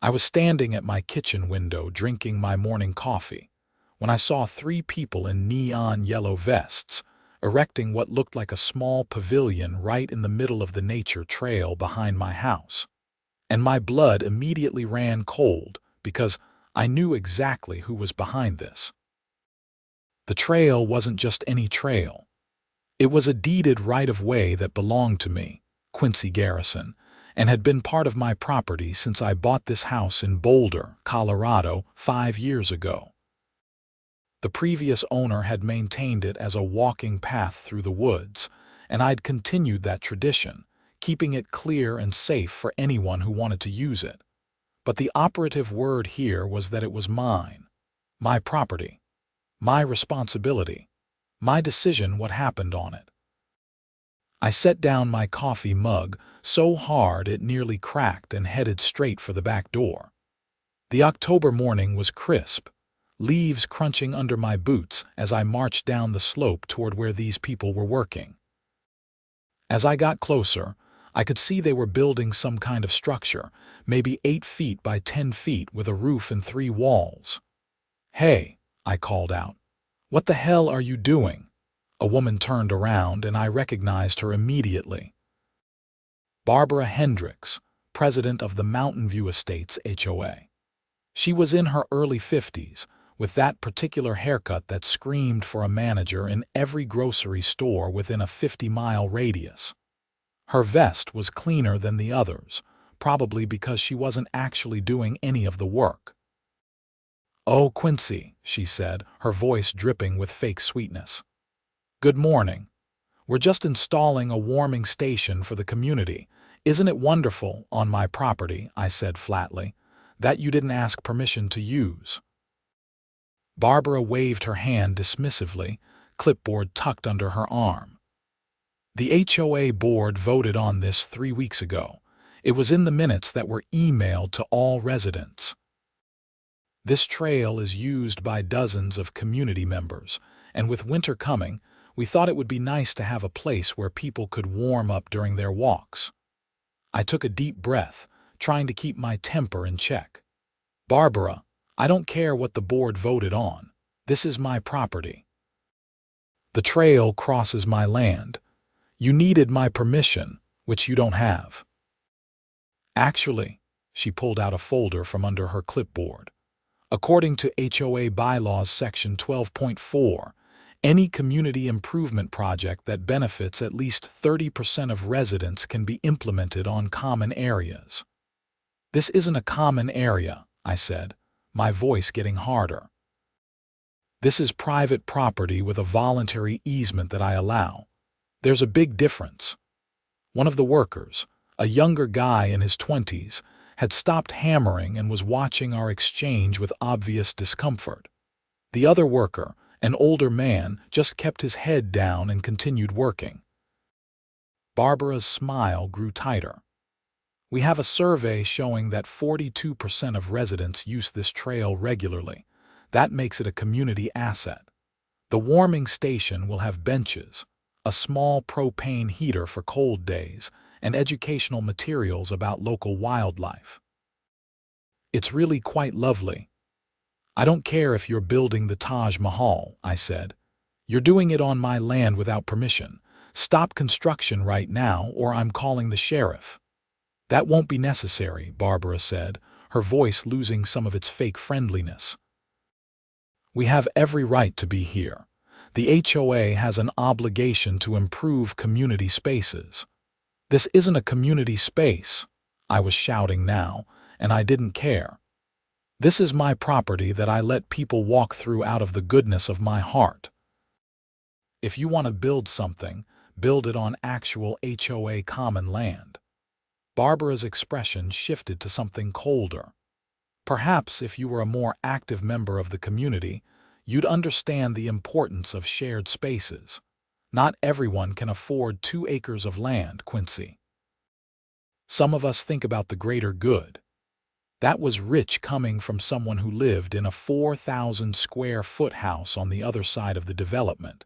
I was standing at my kitchen window drinking my morning coffee when I saw three people in neon yellow vests erecting what looked like a small pavilion right in the middle of the nature trail behind my house. And my blood immediately ran cold because I knew exactly who was behind this. The trail wasn't just any trail. It was a deeded right-of-way that belonged to me, Quincy Garrison, and had been part of my property since I bought this house in Boulder, Colorado, 5 years ago. The previous owner had maintained it as a walking path through the woods, and I'd continued that tradition, keeping it clear and safe for anyone who wanted to use it. But the operative word here was that it was mine, my property, my responsibility, my decision what happened on it. I set down my coffee mug so hard it nearly cracked and headed straight for the back door. The October morning was crisp, leaves crunching under my boots as I marched down the slope toward where these people were working. As I got closer, I could see they were building some kind of structure, maybe 8 feet by 10 feet with a roof and 3 walls. "Hey," I called out. "What the hell are you doing?" A woman turned around and I recognized her immediately. Barbara Hendricks, president of the Mountain View Estates HOA. She was in her early 50s, with that particular haircut that screamed for a manager in every grocery store within a 50-mile radius. Her vest was cleaner than the others, probably because she wasn't actually doing any of the work. "Oh, Quincy," she said, her voice dripping with fake sweetness. "Good morning. We're just installing a warming station for the community. Isn't it wonderful on my property," I said flatly, "that you didn't ask permission to use?" Barbara waved her hand dismissively, clipboard tucked under her arm. "The HOA board voted on this 3 weeks ago. It was in the minutes that were emailed to all residents. This trail is used by dozens of community members, and with winter coming, we thought it would be nice to have a place where people could warm up during their walks." I took a deep breath, trying to keep my temper in check. "Barbara, I don't care what the board voted on. This is my property. The trail crosses my land. You needed my permission, which you don't have." "Actually," she pulled out a folder from under her clipboard. "According to HOA Bylaws Section 12.4, any community improvement project that benefits at least 30% of residents can be implemented on common areas." "This isn't a common area," I said, my voice getting harder. "This is private property with a voluntary easement that I allow. There's a big difference." One of the workers, a younger guy in his 20s, had stopped hammering and was watching our exchange with obvious discomfort. The other worker, an older man, just kept his head down and continued working. Barbara's smile grew tighter. "We have a survey showing that 42% of residents use this trail regularly. That makes it a community asset. The warming station will have benches, a small propane heater for cold days, and educational materials about local wildlife. It's really quite lovely. I don't care if you're building the Taj Mahal," I said. "You're doing it on my land without permission. Stop construction right now or I'm calling the sheriff." "That won't be necessary," Barbara said, her voice losing some of its fake friendliness. "We have every right to be here. The HOA has an obligation to improve community spaces." "This isn't a community space," I was shouting now, and I didn't care. "This is my property that I let people walk through out of the goodness of my heart. If you want to build something, build it on actual HOA common land." Barbara's expression shifted to something colder. "Perhaps if you were a more active member of the community, you'd understand the importance of shared spaces. Not everyone can afford 2 acres of land, Quincy. Some of us think about the greater good." That was rich coming from someone who lived in a 4,000 square foot house on the other side of the development,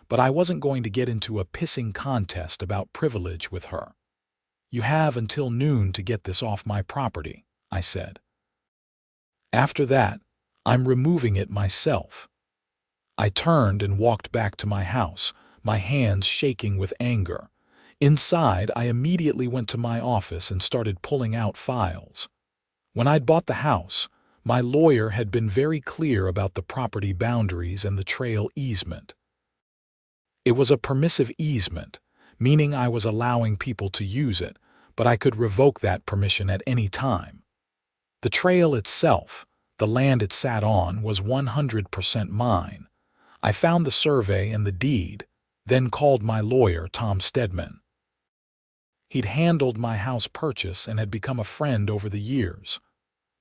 but I wasn't going to get into a pissing contest about privilege with her. "You have until noon to get this off my property," I said. After that, I'm removing it myself." I turned and walked back to my house, my hands shaking with anger. Inside, I immediately went to my office and started pulling out files. When I'd bought the house, my lawyer had been very clear about the property boundaries and the trail easement. It was a permissive easement, meaning I was allowing people to use it, but I could revoke that permission at any time. The trail itself, the land it sat on, was 100% mine. I found the survey and the deed, then called my lawyer, Tom Stedman. He'd handled my house purchase and had become a friend over the years.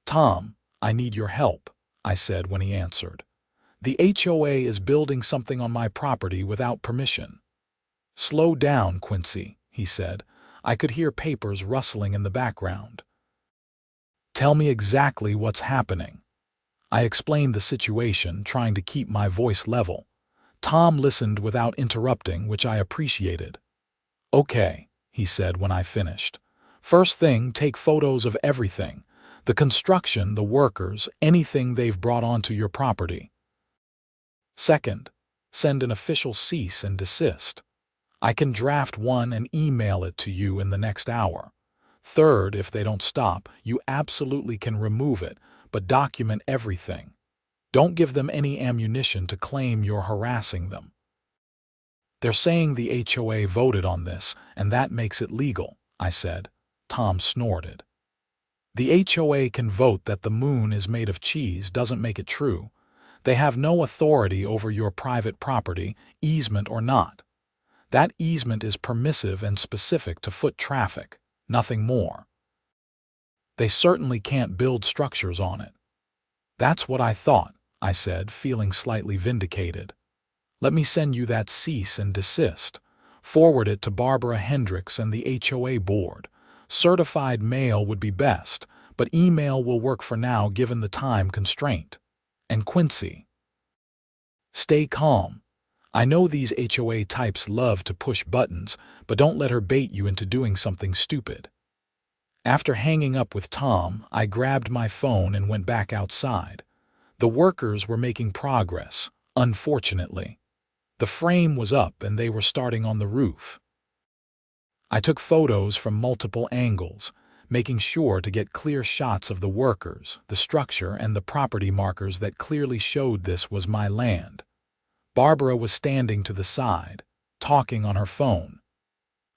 "Tom, I need your help," I said when he answered. "The HOA is building something on my property without permission." "Slow down, Quincy," he said. I could hear papers rustling in the background. "Tell me exactly what's happening." I explained the situation, trying to keep my voice level. Tom listened without interrupting, which I appreciated. "Okay," he said when I finished. "First thing, take photos of everything. The construction, the workers, anything they've brought onto your property. Second, send an official cease and desist. I can draft one and email it to you in the next hour. Third, if they don't stop, you absolutely can remove it, but document everything. Don't give them any ammunition to claim you're harassing them." "They're saying the HOA voted on this, and that makes it legal," I said. Tom snorted. "The HOA can vote that the moon is made of cheese doesn't make it true. They have no authority over your private property, easement or not. That easement is permissive and specific to foot traffic, nothing more. They certainly can't build structures on it." "That's what I thought," I said, feeling slightly vindicated. "Let me send you that cease and desist. Forward it to Barbara Hendricks and the HOA board. Certified mail would be best, but email will work for now given the time constraint. And Quincy, stay calm. I know these HOA types love to push buttons, but don't let her bait you into doing something stupid." After hanging up with Tom, I grabbed my phone and went back outside. The workers were making progress, unfortunately. The frame was up and they were starting on the roof. I took photos from multiple angles, making sure to get clear shots of the workers, the structure, and the property markers that clearly showed this was my land. Barbara was standing to the side, talking on her phone.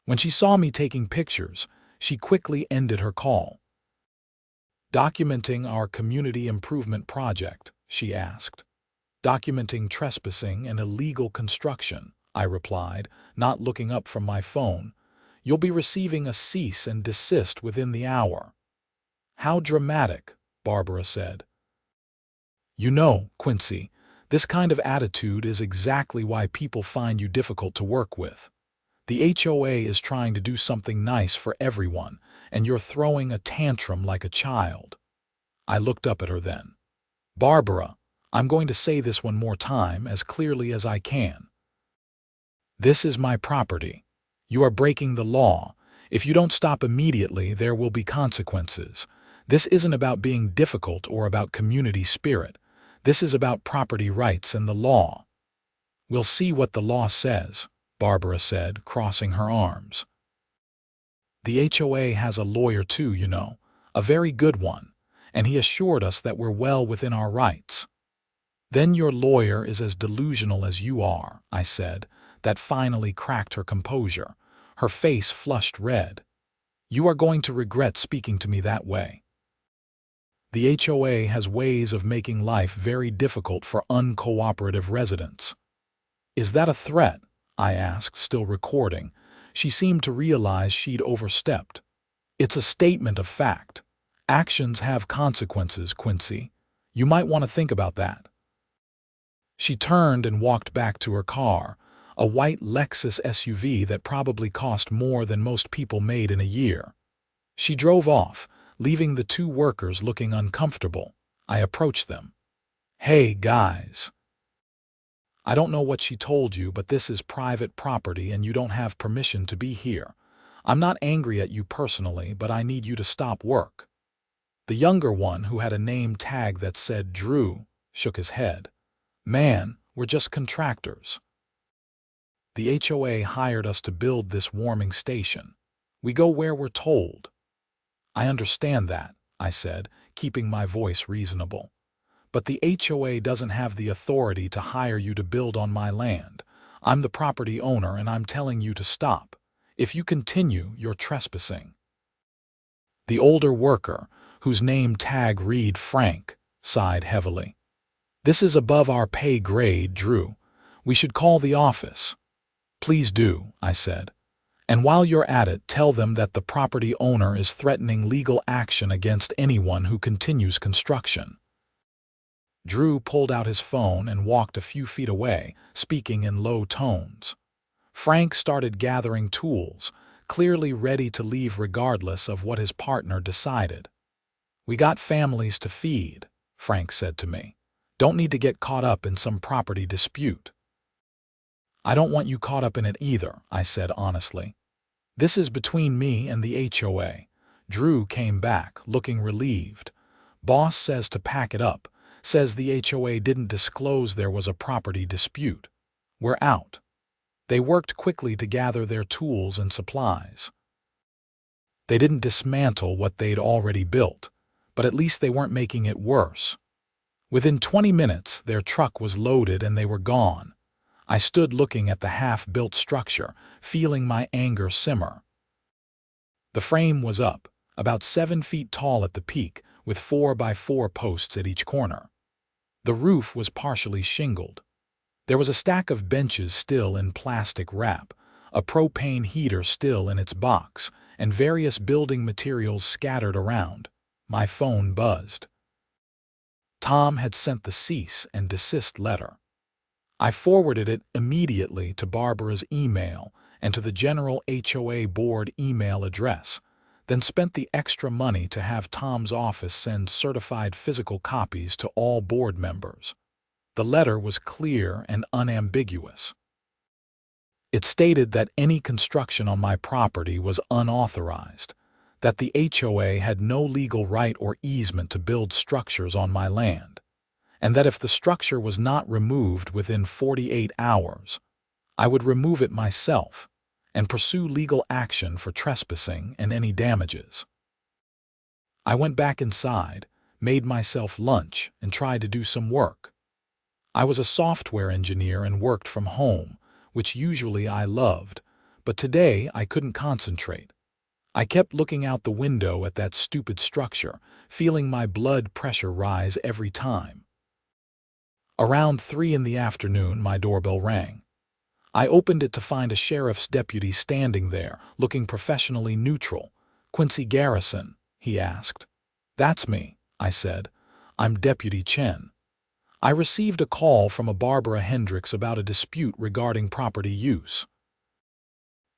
When she saw me taking pictures, she quickly ended her call. "Documenting our community improvement project," she asked. "Documenting trespassing and illegal construction," I replied, not looking up from my phone. "You'll be receiving a cease and desist within the hour." "How dramatic," Barbara said. "You know, Quincy, this kind of attitude is exactly why people find you difficult to work with. The HOA is trying to do something nice for everyone, and you're throwing a tantrum like a child." I looked up at her then. "Barbara, I'm going to say this one more time as clearly as I can. This is my property. You are breaking the law. If you don't stop immediately, there will be consequences. This isn't about being difficult or about community spirit. This is about property rights and the law." "We'll see what the law says," Barbara said, crossing her arms. "The HOA has a lawyer too, you know, a very good one, and he assured us that we're well within our rights." "Then your lawyer is as delusional as you are," I said. That finally cracked her composure. Her face flushed red. "You are going to regret speaking to me that way. The HOA has ways of making life very difficult for uncooperative residents." "Is that a threat?" I asked, still recording. She seemed to realize she'd overstepped. "It's a statement of fact. Actions have consequences, Quincy. You might want to think about that." She turned and walked back to her car, a white Lexus SUV that probably cost more than most people made in a year. She drove off, leaving the two workers looking uncomfortable. I approached them. "Hey, guys. I don't know what she told you, but this is private property and you don't have permission to be here. I'm not angry at you personally, but I need you to stop work." The younger one, who had a name tag that said Drew, shook his head. "Man, we're just contractors. The HOA hired us to build this warming station. We go where we're told." "I understand that," I said, keeping my voice reasonable. "But the HOA doesn't have the authority to hire you to build on my land. I'm the property owner and I'm telling you to stop. If you continue, you're trespassing." The older worker, whose name tag read Frank, sighed heavily. "This is above our pay grade, Drew. We should call the office." "Please do," I said. "And while you're at it, tell them that the property owner is threatening legal action against anyone who continues construction." Drew pulled out his phone and walked a few feet away, speaking in low tones. Frank started gathering tools, clearly ready to leave regardless of what his partner decided. "We got families to feed," Frank said to me. "Don't need to get caught up in some property dispute." "I don't want you caught up in it either," I said honestly. "This is between me and the HOA. Drew came back, looking relieved. "Boss says to pack it up, says the HOA didn't disclose there was a property dispute. We're out." They worked quickly to gather their tools and supplies. They didn't dismantle what they'd already built, but at least they weren't making it worse. Within 20 minutes, their truck was loaded and they were gone. I stood looking at the half-built structure, feeling my anger simmer. The frame was up, about 7 feet tall at the peak, with 4x4 posts at each corner. The roof was partially shingled. There was a stack of benches still in plastic wrap, a propane heater still in its box, and various building materials scattered around. My phone buzzed. Tom had sent the cease and desist letter. I forwarded it immediately to Barbara's email and to the general HOA board email address, then spent the extra money to have Tom's office send certified physical copies to all board members. The letter was clear and unambiguous. It stated that any construction on my property was unauthorized, that the HOA had no legal right or easement to build structures on my land, and that if the structure was not removed within 48 hours, I would remove it myself and pursue legal action for trespassing and any damages. I went back inside, made myself lunch, and tried to do some work. I was a software engineer and worked from home, which usually I loved, but today I couldn't concentrate. I kept looking out the window at that stupid structure, feeling my blood pressure rise every time. Around 3 in the afternoon, my doorbell rang. I opened it to find a sheriff's deputy standing there, looking professionally neutral. "Quincy Garrison?" he asked. "That's me," I said. "I'm Deputy Chen. I received a call from a Barbara Hendricks about a dispute regarding property use.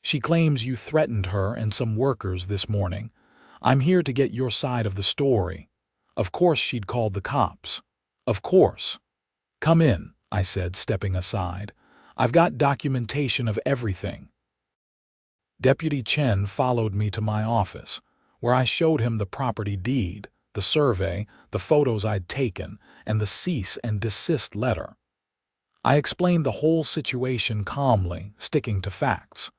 She claims you threatened her and some workers this morning. I'm here to get your side of the story." Of course she'd called the cops. Of course. "Come in," I said, stepping aside. "I've got documentation of everything." Deputy Chen followed me to my office, where I showed him the property deed, the survey, the photos I'd taken, and the cease and desist letter. I explained the whole situation calmly, sticking to facts.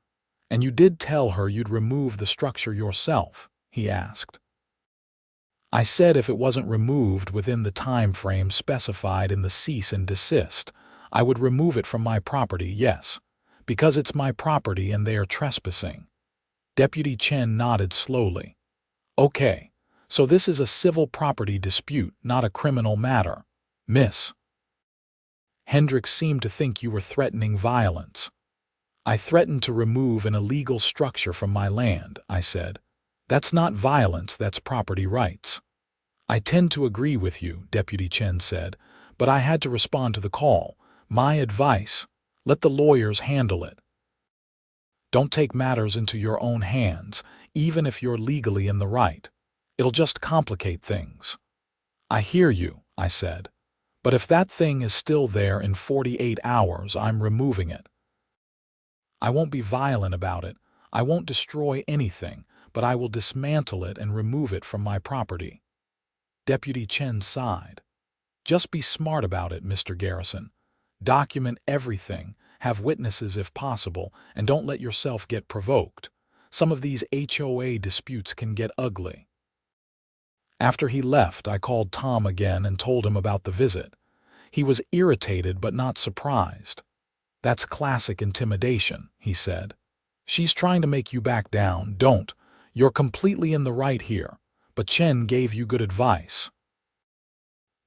"And you did tell her you'd remove the structure yourself?" he asked. I said if it wasn't removed within the time frame specified in the cease and desist, I would remove it from my property, yes, because it's my property and they are trespassing. Deputy Chen nodded slowly. "Okay. So this is a civil property dispute, not a criminal matter, Miss. Hendricks seemed to think you were threatening violence." "I threatened to remove an illegal structure from my land," I said. "That's not violence, that's property rights." "I tend to agree with you," Deputy Chen said, "but I had to respond to the call. My advice, let the lawyers handle it. Don't take matters into your own hands, even if you're legally in the right. It'll just complicate things." "I hear you," I said. "But if that thing is still there in 48 hours, I'm removing it. I won't be violent about it. I won't destroy anything, but I will dismantle it and remove it from my property." Deputy Chen sighed. Just be smart about it, Mr. Garrison. Document everything, have witnesses if possible, and don't let yourself get provoked. Some of these HOA disputes can get ugly. After he left, I called Tom again and told him about the visit. He was irritated but not surprised. That's classic intimidation, he said. She's trying to make you back down. Don't. You're completely in the right here, but Chen gave you good advice.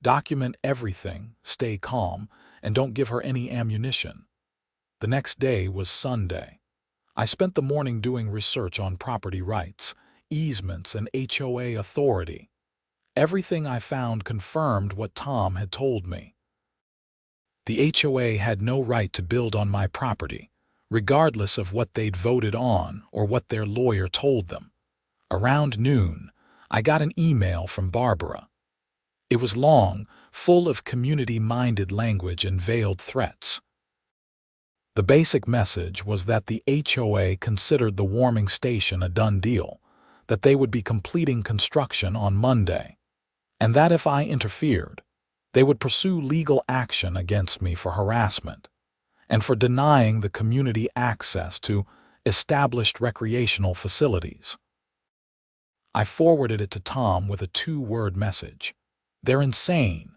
Document everything, stay calm, and don't give her any ammunition. The next day was Sunday. I spent the morning doing research on property rights, easements, and HOA authority. Everything I found confirmed what Tom had told me. The HOA had no right to build on my property, regardless of what they'd voted on or what their lawyer told them. Around noon, I got an email from Barbara. It was long, full of community-minded language and veiled threats. The basic message was that the HOA considered the warming station a done deal, that they would be completing construction on Monday, and that if I interfered, they would pursue legal action against me for harassment and for denying the community access to established recreational facilities. I forwarded it to Tom with a 2-word message. They're insane.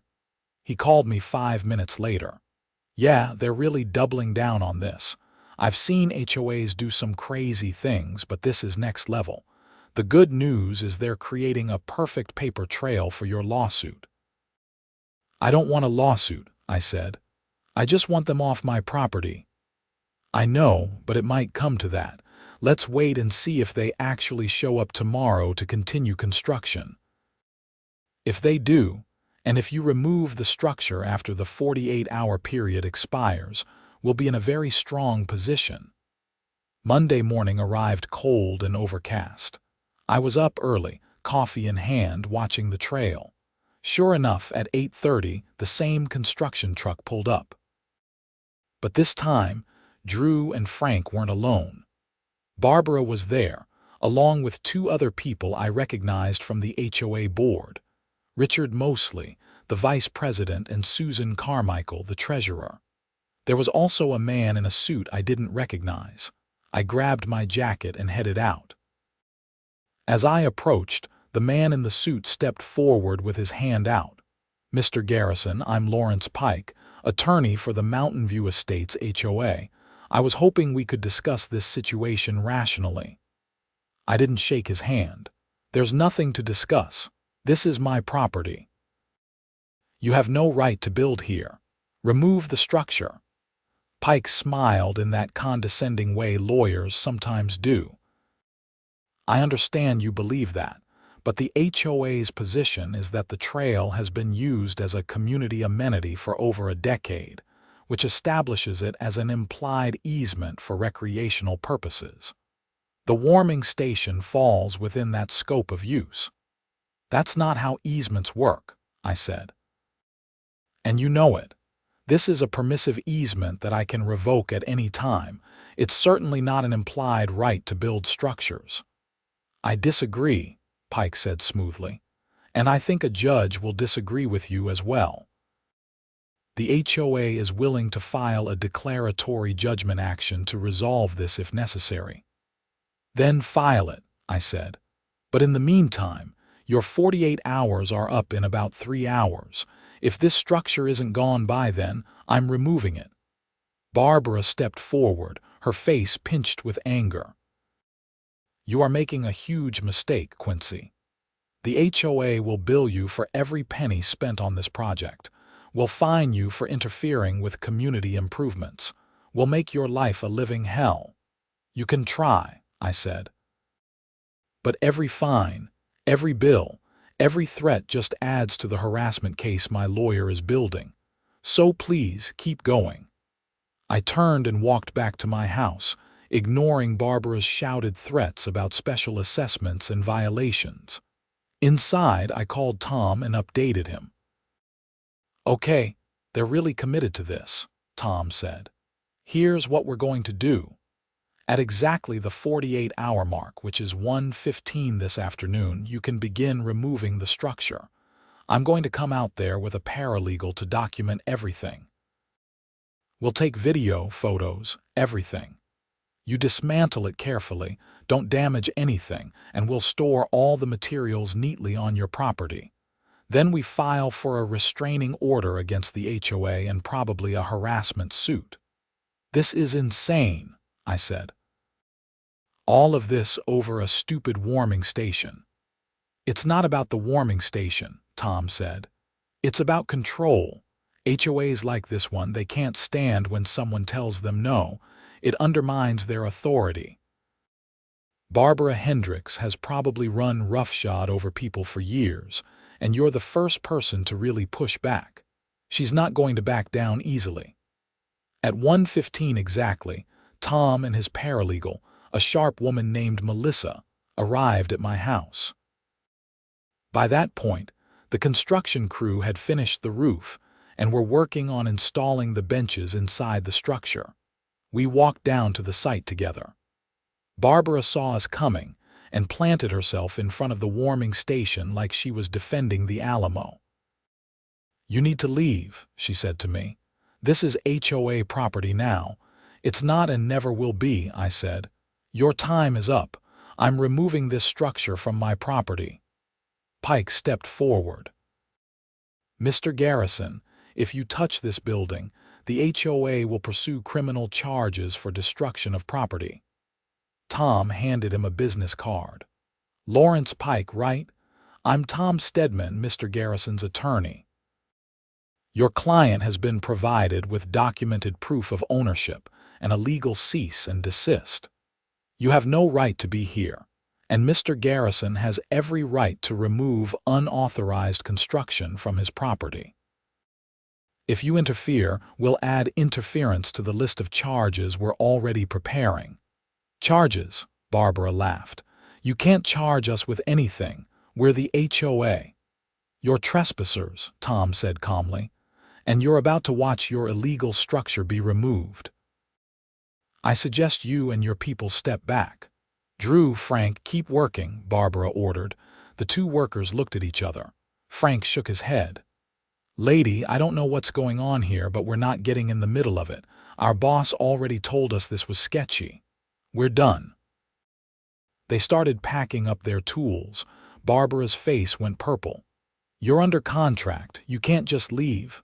He called me 5 minutes later. Yeah, they're really doubling down on this. I've seen HOAs do some crazy things, but this is next level. The good news is they're creating a perfect paper trail for your lawsuit. I don't want a lawsuit, I said. I just want them off my property. I know, but it might come to that. Let's wait and see if they actually show up tomorrow to continue construction. If they do, and if you remove the structure after the 48-hour period expires, we'll be in a very strong position. Monday morning arrived cold and overcast. I was up early, coffee in hand, watching the trail. Sure enough, at 8:30, the same construction truck pulled up. But this time, Drew and Frank weren't alone. Barbara was there, along with 2 other people I recognized from the HOA board. Richard Mosley, the vice president, and Susan Carmichael, the treasurer. There was also a man in a suit I didn't recognize. I grabbed my jacket and headed out. As I approached, the man in the suit stepped forward with his hand out. Mr. Garrison, I'm Lawrence Pike, attorney for the Mountain View Estates HOA. I was hoping we could discuss this situation rationally. I didn't shake his hand. There's nothing to discuss. This is my property. You have no right to build here. Remove the structure. Pike smiled in that condescending way lawyers sometimes do. I understand you believe that, but the HOA's position is that the trail has been used as a community amenity for over a decade, which establishes it as an implied easement for recreational purposes. The warming station falls within that scope of use. That's not how easements work, I said. And you know it. This is a permissive easement that I can revoke at any time. It's certainly not an implied right to build structures. I disagree, Pike said smoothly, and I think a judge will disagree with you as well. The HOA is willing to file a declaratory judgment action to resolve this if necessary. Then file it, I said. But in the meantime, your 48 hours are up in about 3 hours. If this structure isn't gone by then, I'm removing it. Barbara stepped forward, her face pinched with anger. You are making a huge mistake, Quincy. The HOA will bill you for every penny spent on this project. We'll fine you for interfering with community improvements. We'll make your life a living hell. You can try, I said. But every fine, every bill, every threat just adds to the harassment case my lawyer is building. So please keep going. I turned and walked back to my house, ignoring Barbara's shouted threats about special assessments and violations. Inside, I called Tom and updated him. Okay, they're really committed to this, Tom said. Here's what we're going to do. At exactly the 48-hour mark, which is 1:15 this afternoon, you can begin removing the structure. I'm going to come out there with a paralegal to document everything. We'll take video, photos, everything. You dismantle it carefully, don't damage anything, and we'll store all the materials neatly on your property. Then we file for a restraining order against the HOA and probably a harassment suit." "This is insane," I said. "All of this over a stupid warming station." "It's not about the warming station," Tom said. "It's about control. HOAs like this one, they can't stand when someone tells them no. It undermines their authority. Barbara Hendricks has probably run roughshod over people for years, and you're the first person to really push back. She's not going to back down easily." At 1:15 exactly, Tom and his paralegal, a sharp woman named Melissa, arrived at my house. By that point, the construction crew had finished the roof and were working on installing the benches inside the structure. We walked down to the site together. Barbara saw us coming and planted herself in front of the warming station like she was defending the Alamo. "You need to leave," she said to me. "This is HOA property now." "It's not and never will be," I said. "Your time is up. I'm removing this structure from my property." Pike stepped forward. "Mr. Garrison, if you touch this building, the HOA will pursue criminal charges for destruction of property." Tom handed him a business card. "Lawrence Pike, right? I'm Tom Stedman, Mr. Garrison's attorney. Your client has been provided with documented proof of ownership and a legal cease and desist. You have no right to be here, and Mr. Garrison has every right to remove unauthorized construction from his property. If you interfere, we'll add interference to the list of charges we're already preparing." "Charges?" Barbara laughed. "You can't charge us with anything. We're the HOA." "You're trespassers," Tom said calmly, "and you're about to watch your illegal structure be removed. I suggest you and your people step back." "Drew, Frank, keep working," Barbara ordered. The two workers looked at each other. Frank shook his head. "Lady, I don't know what's going on here, but we're not getting in the middle of it. Our boss already told us this was sketchy. We're done." They started packing up their tools. Barbara's face went purple. "You're under contract. You can't just leave."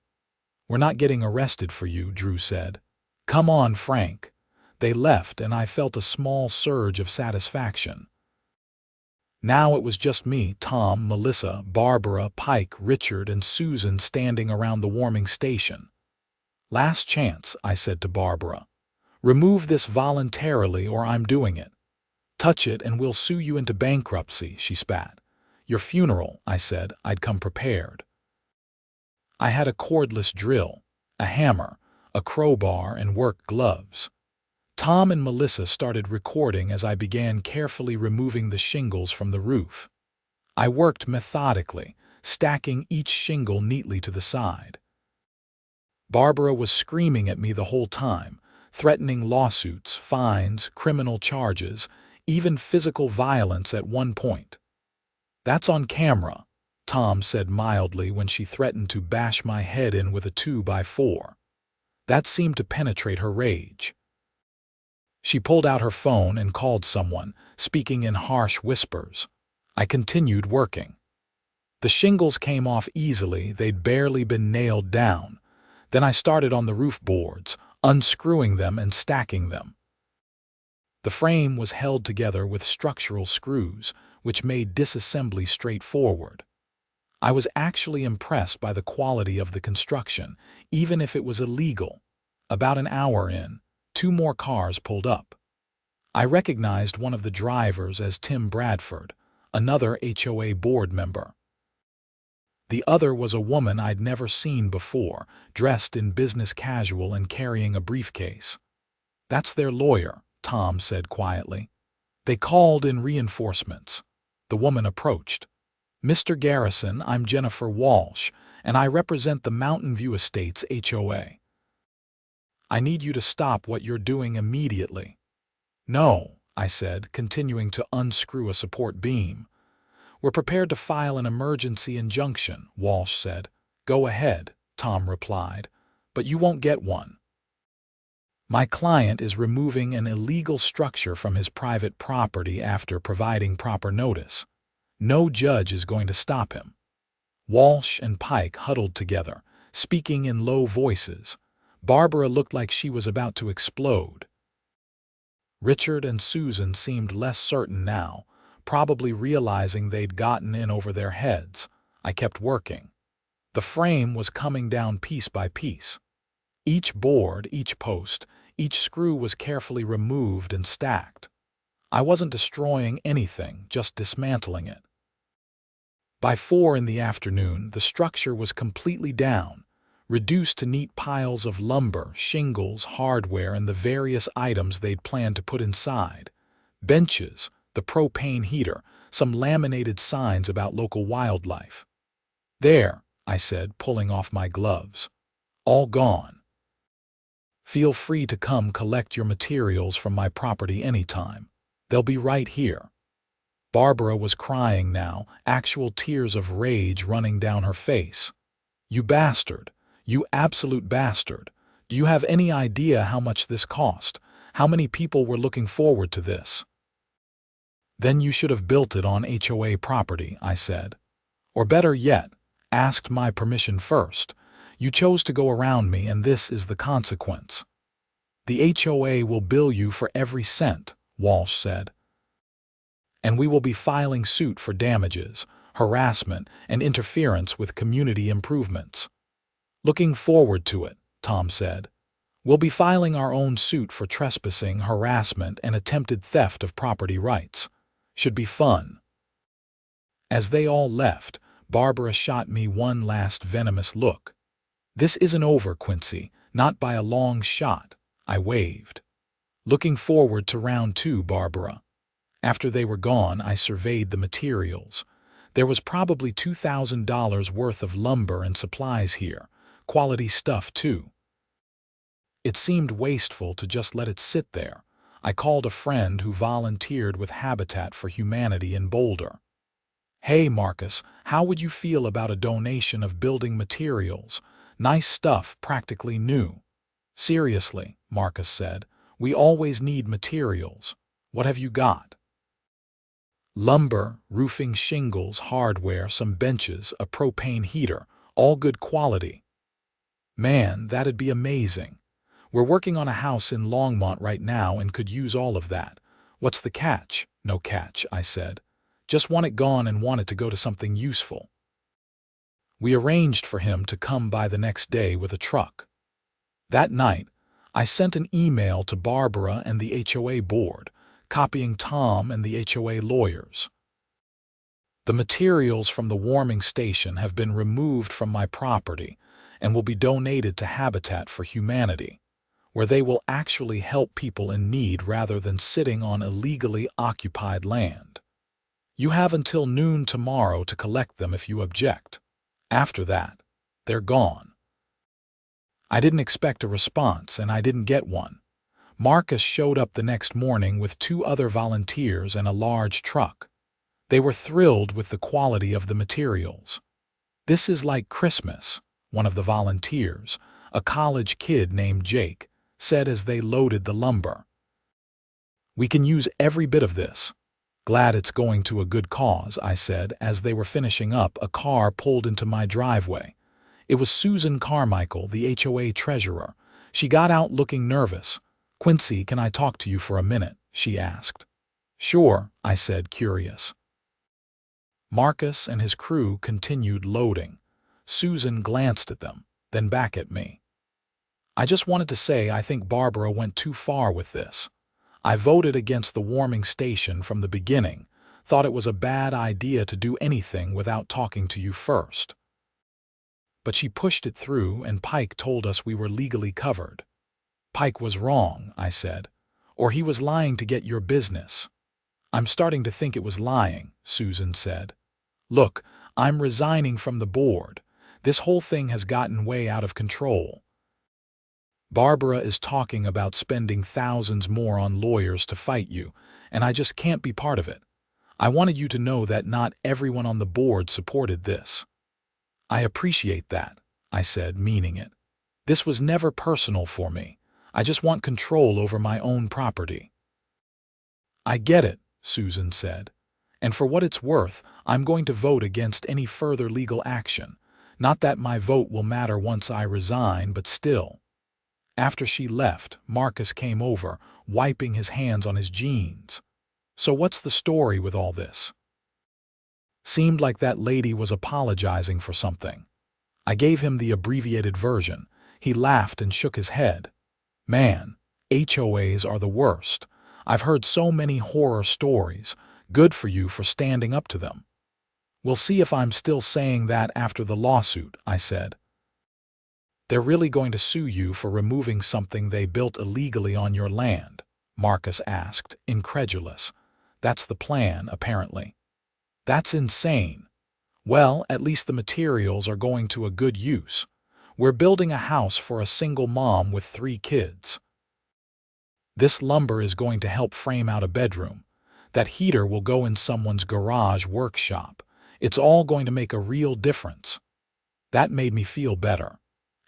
"We're not getting arrested for you," Drew said. "Come on, Frank." They left, and I felt a small surge of satisfaction. Now it was just me, Tom, Melissa, Barbara, Pike, Richard, and Susan standing around the warming station. "Last chance," I said to Barbara. "Remove this voluntarily or I'm doing it." "Touch it and we'll sue you into bankruptcy," she spat. "Your funeral," I said. I'd come prepared. I had a cordless drill, a hammer, a crowbar, and work gloves. Tom and Melissa started recording as I began carefully removing the shingles from the roof. I worked methodically, stacking each shingle neatly to the side. Barbara was screaming at me the whole time, threatening lawsuits, fines, criminal charges, even physical violence at one point. "That's on camera," Tom said mildly when she threatened to bash my head in with a 2x4. That seemed to penetrate her rage. She pulled out her phone and called someone, speaking in harsh whispers. I continued working. The shingles came off easily, they'd barely been nailed down. Then I started on the roof boards, unscrewing them and stacking them. The frame was held together with structural screws, which made disassembly straightforward. I was actually impressed by the quality of the construction, even if it was illegal. About an hour in, 2 more cars pulled up. I recognized one of the drivers as Tim Bradford, another HOA board member. The other was a woman I'd never seen before, dressed in business casual and carrying a briefcase. "That's their lawyer," Tom said quietly. "They called in reinforcements." The woman approached. "Mr. Garrison, I'm Jennifer Walsh, and I represent the Mountain View Estates HOA. I need you to stop what you're doing immediately." "No," I said, continuing to unscrew a support beam. We're prepared to file an emergency injunction, Walsh said. Go ahead, Tom replied, but you won't get one. My client is removing an illegal structure from his private property after providing proper notice. No judge is going to stop him. Walsh and Pike huddled together, speaking in low voices. Barbara looked like she was about to explode. Richard and Susan seemed less certain now, probably realizing they'd gotten in over their heads. I kept working. The frame was coming down piece by piece. Each board, each post, each screw was carefully removed and stacked. I wasn't destroying anything, just dismantling it. By 4 in the afternoon, the structure was completely down, reduced to neat piles of lumber, shingles, hardware, and the various items they'd planned to put inside. Benches, the propane heater, some laminated signs about local wildlife. There, I said, pulling off my gloves. All gone. Feel free to come collect your materials from my property anytime. They'll be right here. Barbara was crying now, actual tears of rage running down her face. You bastard! You absolute bastard! Do you have any idea how much this cost? How many people were looking forward to this? Then you should have built it on HOA property, I said. Or better yet, asked my permission first. You chose to go around me, and this is the consequence. The HOA will bill you for every cent, Walsh said. And we will be filing suit for damages, harassment, and interference with community improvements. Looking forward to it, Tom said. We'll be filing our own suit for trespassing, harassment, and attempted theft of property rights. Should be fun. As they all left, Barbara shot me one last venomous look. This isn't over, Quincy, not by a long shot, I waved. Looking forward to round 2, Barbara. After they were gone, I surveyed the materials. There was probably $2,000 worth of lumber and supplies here, quality stuff too. It seemed wasteful to just let it sit there. I called a friend who volunteered with Habitat for Humanity in Boulder. Hey, Marcus, how would you feel about a donation of building materials? Nice stuff, practically new. Seriously, Marcus said, we always need materials. What have you got? Lumber, roofing shingles, hardware, some benches, a propane heater, all good quality. Man, that'd be amazing. We're working on a house in Longmont right now and could use all of that. What's the catch? No catch, I said. Just want it gone and want it to go to something useful. We arranged for him to come by the next day with a truck. That night, I sent an email to Barbara and the HOA board, copying Tom and the HOA lawyers. The materials from the warming station have been removed from my property and will be donated to Habitat for Humanity, where they will actually help people in need rather than sitting on illegally occupied land. You have until noon tomorrow to collect them if you object. After that, they're gone. I didn't expect a response, and I didn't get one. Marcus showed up the next morning with 2 other volunteers and a large truck. They were thrilled with the quality of the materials. This is like Christmas, one of the volunteers, a college kid named Jake, said as they loaded the lumber. We can use every bit of this. Glad it's going to a good cause, I said as they were finishing up. A car pulled into my driveway. It was Susan Carmichael, the HOA treasurer. She got out looking nervous. Quincy, can I talk to you for a minute? She asked. Sure, I said, curious. Marcus and his crew continued loading. Susan glanced at them, then back at me. I just wanted to say I think Barbara went too far with this. I voted against the warming station from the beginning, thought it was a bad idea to do anything without talking to you first. But she pushed it through, and Pike told us we were legally covered. Pike was wrong, I said, or he was lying to get your business. I'm starting to think it was lying, Susan said. Look, I'm resigning from the board. This whole thing has gotten way out of control. Barbara is talking about spending thousands more on lawyers to fight you, and I just can't be part of it. I wanted you to know that not everyone on the board supported this." "I appreciate that," I said, meaning it. "This was never personal for me. I just want control over my own property." "I get it," Susan said. "And for what it's worth, I'm going to vote against any further legal action. Not that my vote will matter once I resign, but still." After she left, Marcus came over, wiping his hands on his jeans. "So what's the story with all this?" Seemed like that lady was apologizing for something. I gave him the abbreviated version. He laughed and shook his head. "Man, HOAs are the worst. I've heard so many horror stories. Good for you for standing up to them." "We'll see if I'm still saying that after the lawsuit," I said. "They're really going to sue you for removing something they built illegally on your land?" Marcus asked, incredulous. "That's the plan, apparently." "That's insane." "Well, at least the materials are going to a good use. We're building a house for a single mom with 3 kids. This lumber is going to help frame out a bedroom. That heater will go in someone's garage workshop. It's all going to make a real difference." That made me feel better.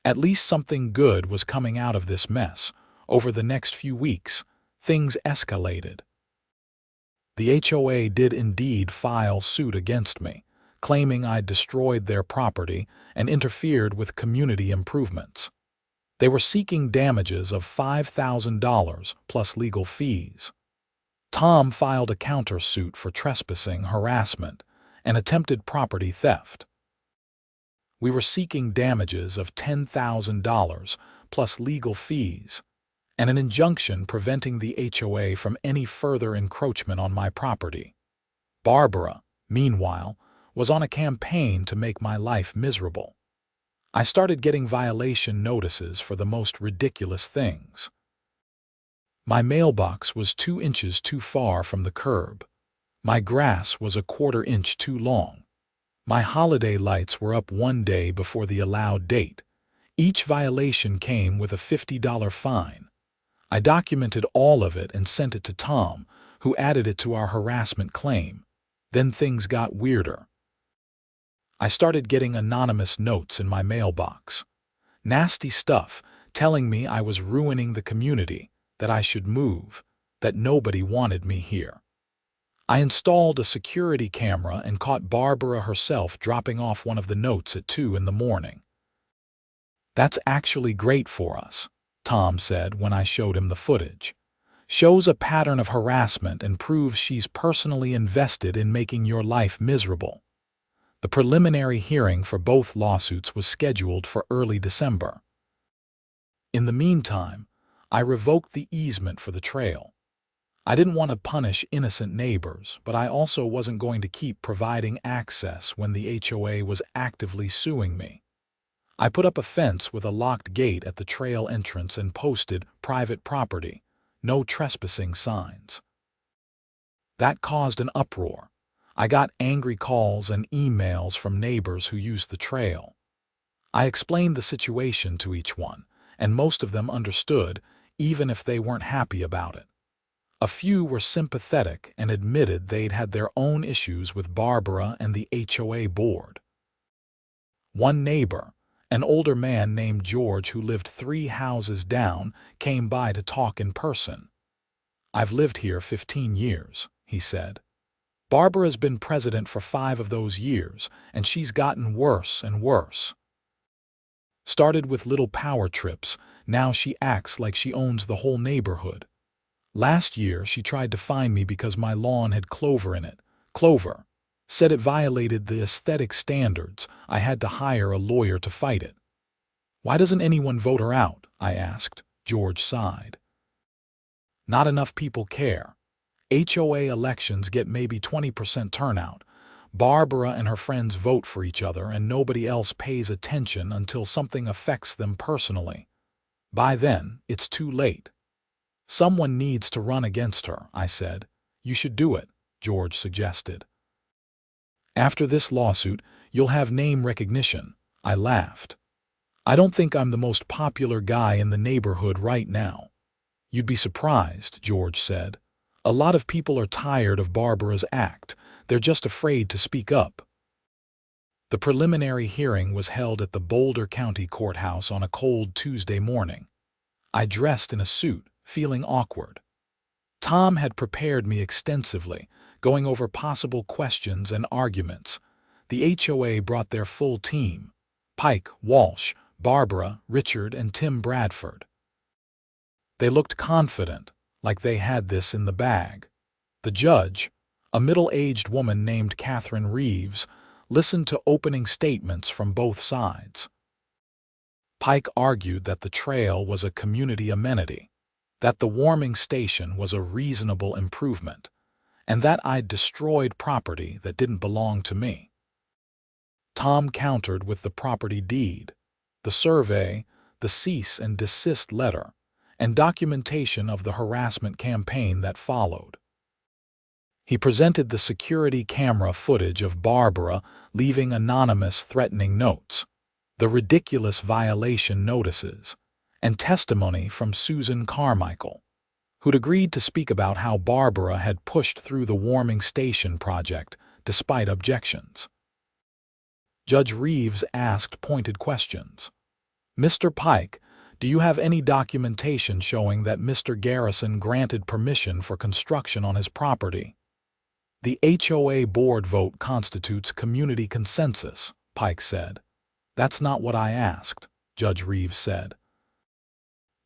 At least something good was coming out of this mess. Over the next few weeks, things escalated. The HOA did indeed file suit against me, claiming I'd destroyed their property and interfered with community improvements. They were seeking damages of $5,000 plus legal fees. Tom filed a countersuit for trespassing, harassment, and attempted property theft. We were seeking damages of $10,000 plus legal fees and an injunction preventing the HOA from any further encroachment on my property. Barbara, meanwhile, was on a campaign to make my life miserable. I started getting violation notices for the most ridiculous things. My mailbox was 2 inches too far from the curb. My grass was a 1/4 inch too long. My holiday lights were up 1 day before the allowed date. Each violation came with a $50 fine. I documented all of it and sent it to Tom, who added it to our harassment claim. Then things got weirder. I started getting anonymous notes in my mailbox. Nasty stuff telling me I was ruining the community, that I should move, that nobody wanted me here. I installed a security camera and caught Barbara herself dropping off one of the notes at 2 in the morning. "That's actually great for us," Tom said when I showed him the footage. "Shows a pattern of harassment and proves she's personally invested in making your life miserable." The preliminary hearing for both lawsuits was scheduled for early December. In the meantime, I revoked the easement for the trail. I didn't want to punish innocent neighbors, but I also wasn't going to keep providing access when the HOA was actively suing me. I put up a fence with a locked gate at the trail entrance and posted "private property, no trespassing" signs. That caused an uproar. I got angry calls and emails from neighbors who used the trail. I explained the situation to each one, and most of them understood, even if they weren't happy about it. A few were sympathetic and admitted they'd had their own issues with Barbara and the HOA board. One neighbor, an older man named George who lived 3 houses down, came by to talk in person. "I've lived here 15 years, he said. "Barbara's been president for 5 of those years, and she's gotten worse and worse. Started with little power trips, now she acts like she owns the whole neighborhood. Last year she tried to fine me because my lawn had clover in it. Clover. Said it violated the aesthetic standards. I had to hire a lawyer to fight it." "Why doesn't anyone vote her out?" I asked. George sighed. "Not enough people care. HOA elections get maybe 20% turnout. Barbara and her friends vote for each other and nobody else pays attention until something affects them personally. By then, it's too late." "Someone needs to run against her," I said. "You should do it," George suggested. "After this lawsuit, you'll have name recognition," I laughed. "I don't think I'm the most popular guy in the neighborhood right now." "You'd be surprised," George said. A lot of people are tired of Barbara's act. They're just afraid to speak up. The preliminary hearing was held at the Boulder County Courthouse on a cold Tuesday morning. I dressed in a suit, feeling awkward. Tom had prepared me extensively, going over possible questions and arguments. The HOA brought their full team: Pike, Walsh, Barbara, Richard, and Tim Bradford. They looked confident, like they had this in the bag. The judge, a middle-aged woman named Catherine Reeves, listened to opening statements from both sides. Pike argued that the trail was a community amenity, that the warming station was a reasonable improvement, and that I'd destroyed property that didn't belong to me. Tom countered with the property deed, the survey, the cease and desist letter, and documentation of the harassment campaign that followed. He presented the security camera footage of Barbara leaving anonymous threatening notes, the ridiculous violation notices, and testimony from Susan Carmichael, who'd agreed to speak about how Barbara had pushed through the warming station project despite objections. Judge Reeves asked pointed questions. "Mr. Pike, do you have any documentation showing that Mr. Garrison granted permission for construction on his property?" "The HOA board vote constitutes community consensus," Pike said. "That's not what I asked," Judge Reeves said.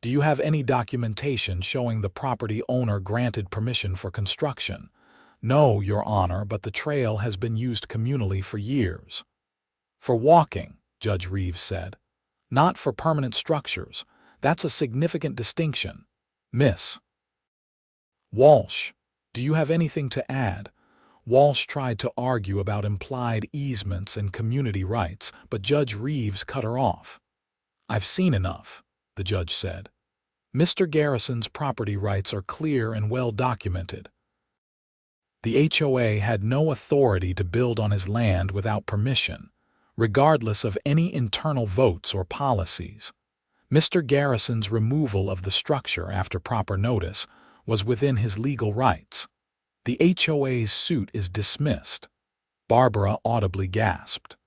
"Do you have any documentation showing the property owner granted permission for construction?" "No, Your Honor, but the trail has been used communally for years." "For walking," Judge Reeves said. "Not for permanent structures. That's a significant distinction. Miss Walsh, do you have anything to add?" Walsh tried to argue about implied easements and community rights, but Judge Reeves cut her off. "I've seen enough," the judge said. "Mr. Garrison's property rights are clear and well documented. The HOA had no authority to build on his land without permission, regardless of any internal votes or policies. Mr. Garrison's removal of the structure after proper notice was within his legal rights. The HOA's suit is dismissed." Barbara audibly gasped.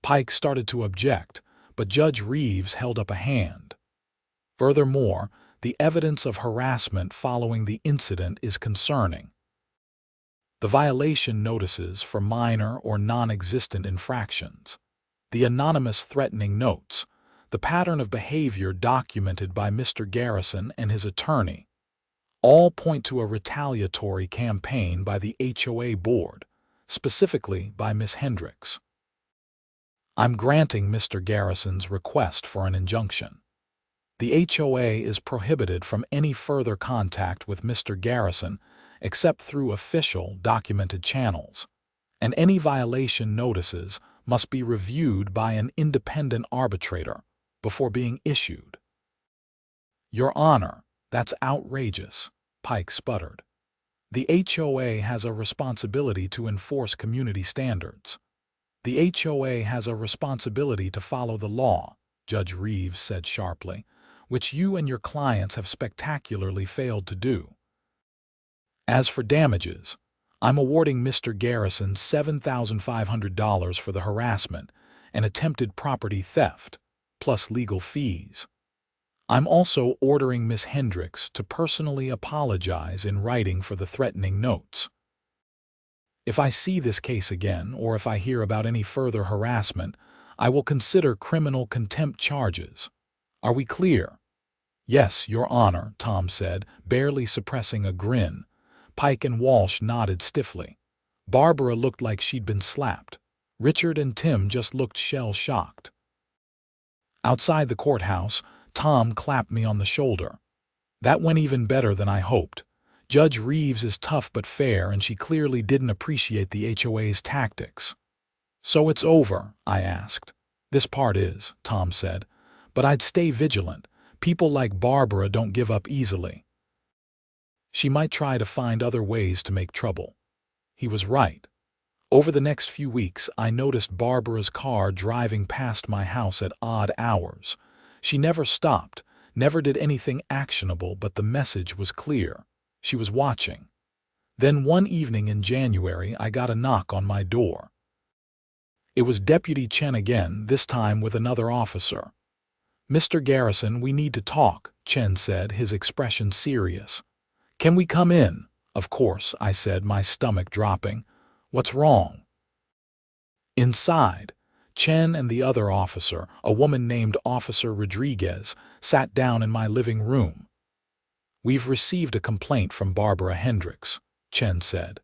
Pike started to object, but Judge Reeves held up a hand. "Furthermore, the evidence of harassment following the incident is concerning. The violation notices for minor or non-existent infractions, the anonymous threatening notes, the pattern of behavior documented by Mr. Garrison and his attorney, all point to a retaliatory campaign by the HOA board, specifically by Ms. Hendricks. I'm granting Mr. Garrison's request for an injunction. The HOA is prohibited from any further contact with Mr. Garrison except through official, documented channels, and any violation notices must be reviewed by an independent arbitrator before being issued." "Your Honor, that's outrageous," Pike sputtered. "The HOA has a responsibility to enforce community standards. The HOA has a responsibility to follow the law," Judge Reeves said sharply, "which you and your clients have spectacularly failed to do. As for damages, I'm awarding Mr. Garrison $7,500 for the harassment and attempted property theft, plus legal fees. I'm also ordering Ms. Hendricks to personally apologize in writing for the threatening notes. If I see this case again, or if I hear about any further harassment, I will consider criminal contempt charges. Are we clear?" "Yes, Your Honor," Tom said, barely suppressing a grin. Pike and Walsh nodded stiffly. Barbara looked like she'd been slapped. Richard and Tim just looked shell-shocked. Outside the courthouse, Tom clapped me on the shoulder. "That went even better than I hoped. Judge Reeves is tough but fair, and she clearly didn't appreciate the HOA's tactics." "So it's over?" I asked. "This part is," Tom said. "But I'd stay vigilant. People like Barbara don't give up easily. She might try to find other ways to make trouble." He was right. Over the next few weeks, I noticed Barbara's car driving past my house at odd hours. She never stopped, never did anything actionable, but the message was clear. She was watching. Then one evening in January, I got a knock on my door. It was Deputy Chen again, this time with another officer. "Mr. Garrison, we need to talk," Chen said, his expression serious. "Can we come in?" "Of course," I said, my stomach dropping. "What's wrong?" Inside, Chen and the other officer, a woman named Officer Rodriguez, sat down in my living room. "We've received a complaint from Barbara Hendricks," Chen said.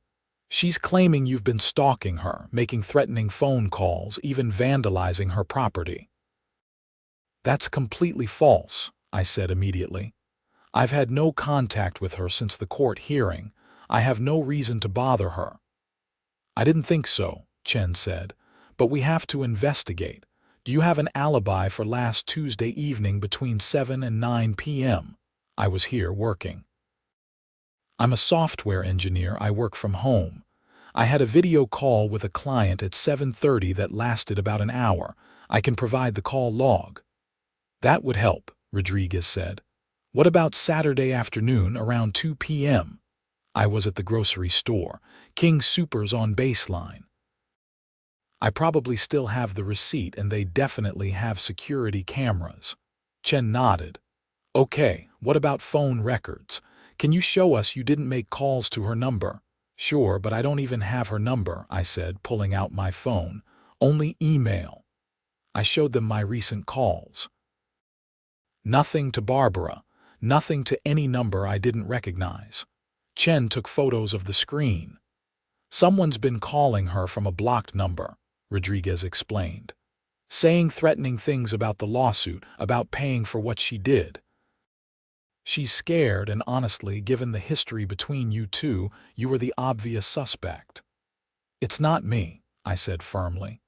"She's claiming you've been stalking her, making threatening phone calls, even vandalizing her property." "That's completely false," I said immediately. "I've had no contact with her since the court hearing. I have no reason to bother her." "I didn't think so," Chen said, "but we have to investigate. Do you have an alibi for last Tuesday evening between 7 and 9 p.m.? I was here working." "I'm a software engineer. I work from home. I had a video call with a client at 7:30 that lasted about an hour. I can provide the call log." "That would help," Rodriguez said. "What about Saturday afternoon around 2 p.m.? I was at the grocery store, King Soopers on Baseline." "I probably still have the receipt and they definitely have security cameras." Chen nodded. "Okay, what about phone records? Can you show us you didn't make calls to her number?" "Sure, but I don't even have her number," I said, pulling out my phone. "Only email." I showed them my recent calls. Nothing to Barbara, nothing to any number I didn't recognize. Chen took photos of the screen. "Someone's been calling her from a blocked number," Rodriguez explained, saying threatening things about the lawsuit, about paying for what she did. "She's scared, and honestly, given the history between you two, you were the obvious suspect." "It's not me," I said firmly.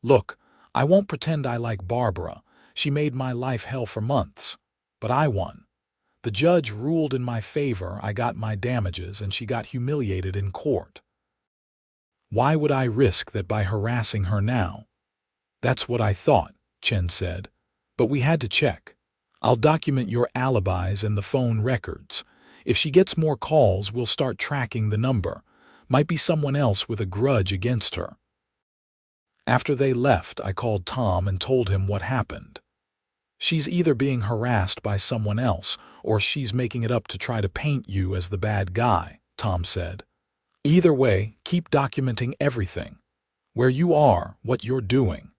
"Look, I won't pretend I like Barbara. She made my life hell for months. But I won. The judge ruled in my favor, I got my damages, and she got humiliated in court. Why would I risk that by harassing her now?" "That's what I thought," Chen said. "But we had to check. I'll document your alibis and the phone records. If she gets more calls, we'll start tracking the number. Might be someone else with a grudge against her." After they left, I called Tom and told him what happened. "She's either being harassed by someone else, or she's making it up to try to paint you as the bad guy," Tom said. "Either way, keep documenting everything. Where you are, what you're doing.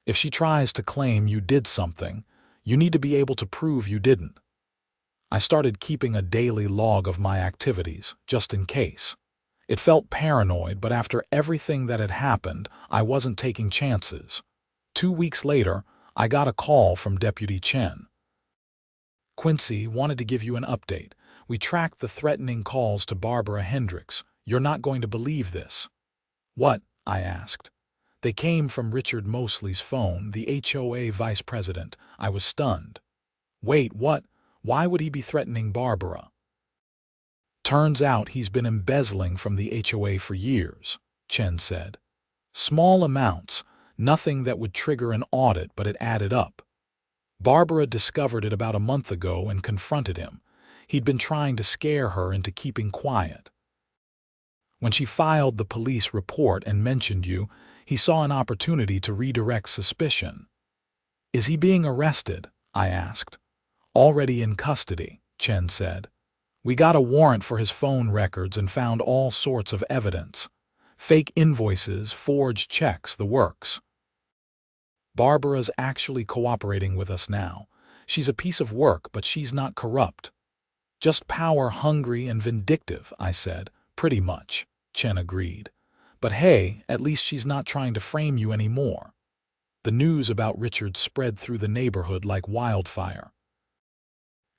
If she tries to claim you did something, you need to be able to prove you didn't." I started keeping a daily log of my activities, just in case. It felt paranoid, but after everything that had happened, I wasn't taking chances. 2 weeks later, I got a call from Deputy Chen. "Quincy, wanted to give you an update. We tracked the threatening calls to Barbara Hendricks. You're not going to believe this." "What?" I asked. "They came from Richard Mosley's phone, the HOA vice president." I was stunned. "Wait, what? Why would he be threatening Barbara?" "Turns out he's been embezzling from the HOA for years," Chen said. "Small amounts, nothing that would trigger an audit, but it added up. Barbara discovered it about a month ago and confronted him. He'd been trying to scare her into keeping quiet. When she filed the police report and mentioned you, he saw an opportunity to redirect suspicion." "Is he being arrested?" I asked. "Already in custody," Chen said. "We got a warrant for his phone records and found all sorts of evidence. Fake invoices, forged checks, the works. Barbara's actually cooperating with us now. She's a piece of work, but she's not corrupt." "Just power-hungry and vindictive," I said. "Pretty much," Chen agreed. "But hey, at least she's not trying to frame you anymore." The news about Richard spread through the neighborhood like wildfire.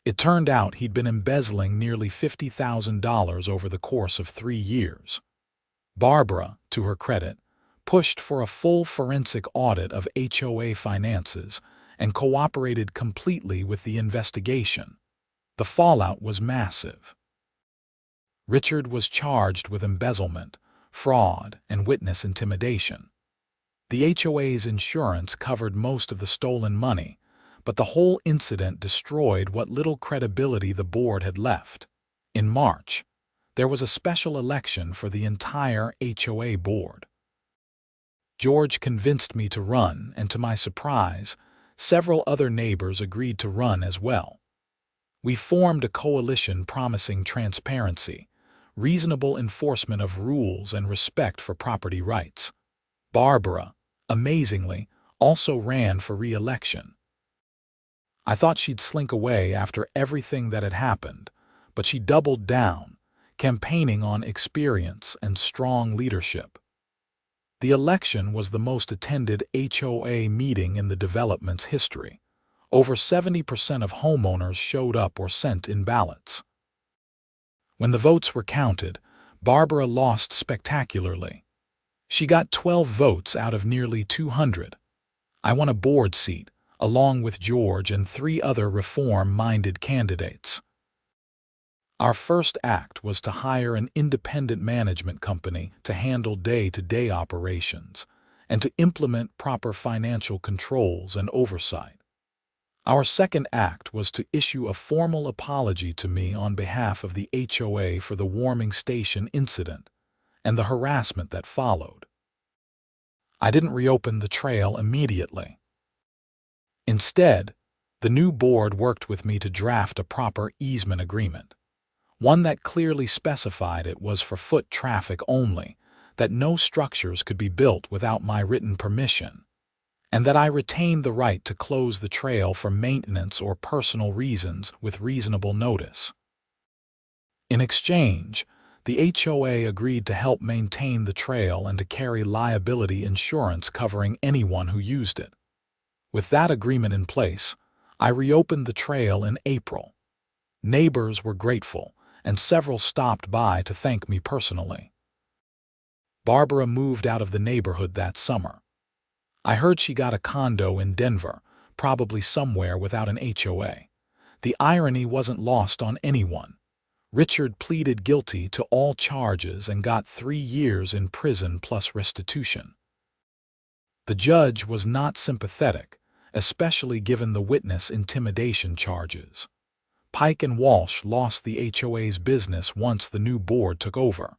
It turned out he'd been embezzling nearly $50,000 over the course of 3 years. Barbara, to her credit, pushed for a full forensic audit of HOA finances and cooperated completely with the investigation. The fallout was massive. Richard was charged with embezzlement, fraud, and witness intimidation. The HOA's insurance covered most of the stolen money, but the whole incident destroyed what little credibility the board had left. In March, there was a special election for the entire HOA board. George convinced me to run, and to my surprise, several other neighbors agreed to run as well. We formed a coalition promising transparency, reasonable enforcement of rules, and respect for property rights. Barbara, amazingly, also ran for re-election. I thought she'd slink away after everything that had happened, but she doubled down, campaigning on experience and strong leadership. The election was the most attended HOA meeting in the development's history. Over 70% of homeowners showed up or sent in ballots. When the votes were counted, Barbara lost spectacularly. She got 12 votes out of nearly 200. I won a board seat, along with George and 3 other reform-minded candidates. Our first act was to hire an independent management company to handle day-to-day operations and to implement proper financial controls and oversight. Our second act was to issue a formal apology to me on behalf of the HOA for the warming station incident and the harassment that followed. I didn't reopen the trail immediately. Instead, the new board worked with me to draft a proper easement agreement, one that clearly specified it was for foot traffic only, that no structures could be built without my written permission, and that I retained the right to close the trail for maintenance or personal reasons with reasonable notice. In exchange, the HOA agreed to help maintain the trail and to carry liability insurance covering anyone who used it. With that agreement in place, I reopened the trail in April. Neighbors were grateful, and several stopped by to thank me personally. Barbara moved out of the neighborhood that summer. I heard she got a condo in Denver, probably somewhere without an HOA. The irony wasn't lost on anyone. Richard pleaded guilty to all charges and got 3 years in prison plus restitution. The judge was not sympathetic, especially given the witness intimidation charges. Pike and Walsh lost the HOA's business once the new board took over.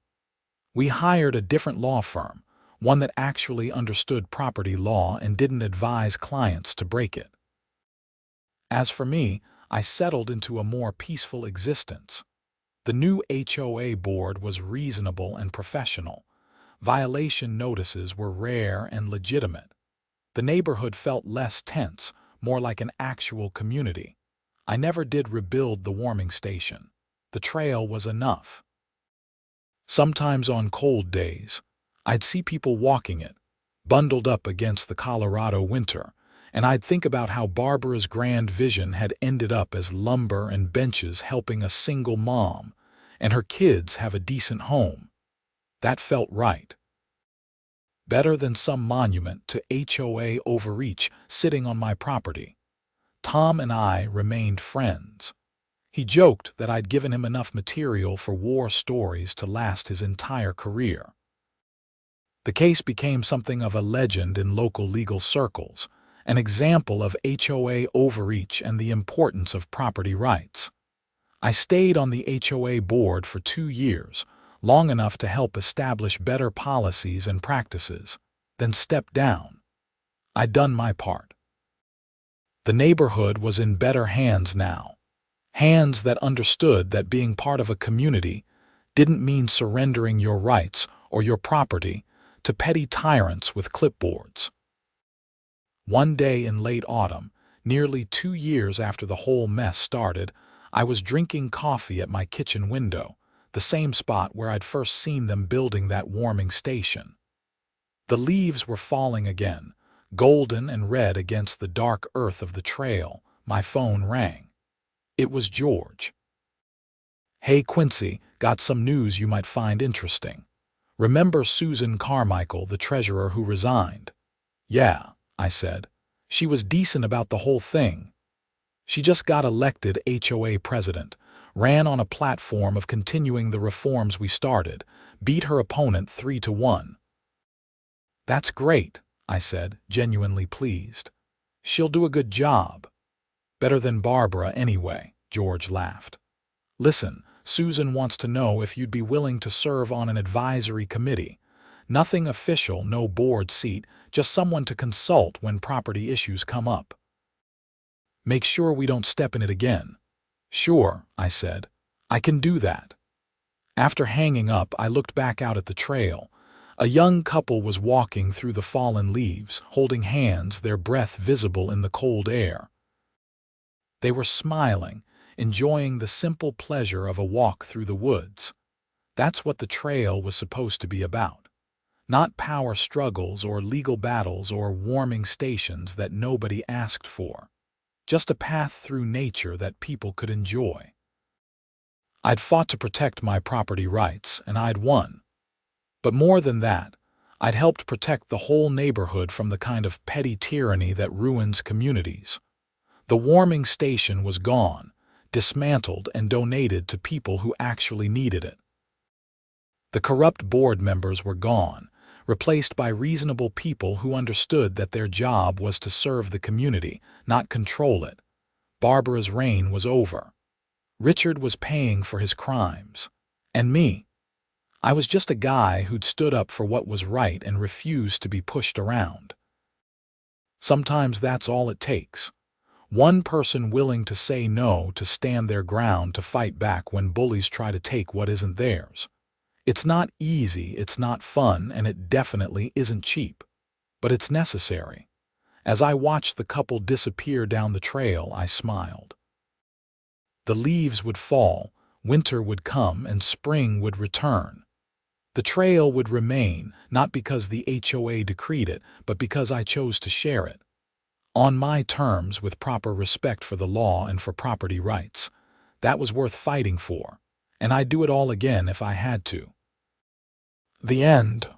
We hired a different law firm, one that actually understood property law and didn't advise clients to break it. As for me, I settled into a more peaceful existence. The new HOA board was reasonable and professional. Violation notices were rare and legitimate. The neighborhood felt less tense, more like an actual community. I never did rebuild the warming station. The trail was enough. Sometimes on cold days, I'd see people walking it, bundled up against the Colorado winter, and I'd think about how Barbara's grand vision had ended up as lumber and benches helping a single mom, and her kids have a decent home. That felt right. Better than some monument to HOA overreach sitting on my property. Tom and I remained friends. He joked that I'd given him enough material for war stories to last his entire career. The case became something of a legend in local legal circles, an example of HOA overreach and the importance of property rights. I stayed on the HOA board for 2 years, long enough to help establish better policies and practices, then stepped down. I'd done my part. The neighborhood was in better hands now. Hands that understood that being part of a community didn't mean surrendering your rights or your property to petty tyrants with clipboards. One day in late autumn, nearly 2 years after the whole mess started, I was drinking coffee at my kitchen window, the same spot where I'd first seen them building that warming station. The leaves were falling again, golden and red against the dark earth of the trail. My phone rang. It was George. "Hey Quincy, got some news you might find interesting. Remember Susan Carmichael, the treasurer who resigned?" "Yeah," I said. "She was decent about the whole thing. She just got elected HOA president, ran on a platform of continuing the reforms we started, beat her opponent 3-1. "That's great," I said, genuinely pleased. "She'll do a good job." "Better than Barbara anyway," George laughed. "Listen, Susan wants to know if you'd be willing to serve on an advisory committee. Nothing official, no board seat, just someone to consult when property issues come up. Make sure we don't step in it again. Sure, I said. I can do that. After hanging up, I looked back out at the trail. A young couple was walking through the fallen leaves, holding hands, their breath visible in the cold air. They were smiling, enjoying the simple pleasure of a walk through the woods. That's what the trail was supposed to be about. Not power struggles or legal battles or warming stations that nobody asked for. Just a path through nature that people could enjoy. I'd fought to protect my property rights, and I'd won. But more than that, I'd helped protect the whole neighborhood from the kind of petty tyranny that ruins communities. The warming station was gone, dismantled and donated to people who actually needed it. The corrupt board members were gone, replaced by reasonable people who understood that their job was to serve the community, not control it. Barbara's reign was over. Richard was paying for his crimes. And me. I was just a guy who'd stood up for what was right and refused to be pushed around. Sometimes that's all it takes. One person willing to say no, to stand their ground, to fight back when bullies try to take what isn't theirs. It's not easy, it's not fun, and it definitely isn't cheap. But it's necessary. As I watched the couple disappear down the trail, I smiled. The leaves would fall, winter would come, and spring would return. The trail would remain, not because the HOA decreed it, but because I chose to share it. On my terms, with proper respect for the law and for property rights. That was worth fighting for, and I'd do it all again if I had to. The end.